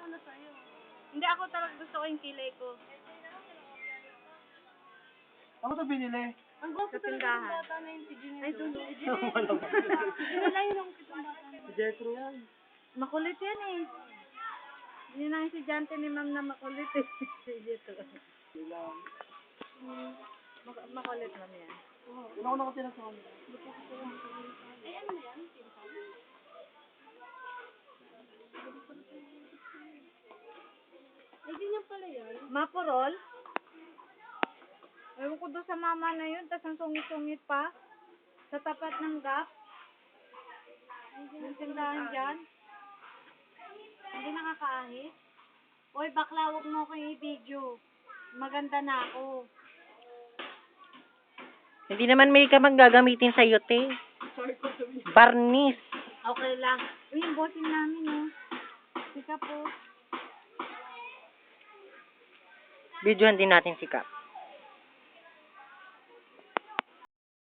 muna sa'yo. Hindi, ako talaga gusto ko yung kilay ko. Ako ito binili. Ang gwapo Sa talaga ng tindahan. bata na yung si Ginelo. Ay, tulog. Sino lang yung kitang bata na. Si Jetro yan. Makulit yan eh. Yun ang estudyante ni ma'am na makulit eh. Dito. Makulit ma'am yan. Yun ako nakatira sa kanila. Ay, ano yan? Ay, ganyan pala yan. Mapurol? Ewan ko doon sa mama na yun, tas ang sungit-sungit pa. Sa tapat ng gap. Yung tindahan dyan. Hindi nakakaahit. Uy, bakla, huwag mo akong i-video. Maganda na ako. Hindi naman may ka gagamitin sa te. Barnis. Okay lang. Uy, yung bossing namin, oh. Sika po. Videohan din natin si Kap.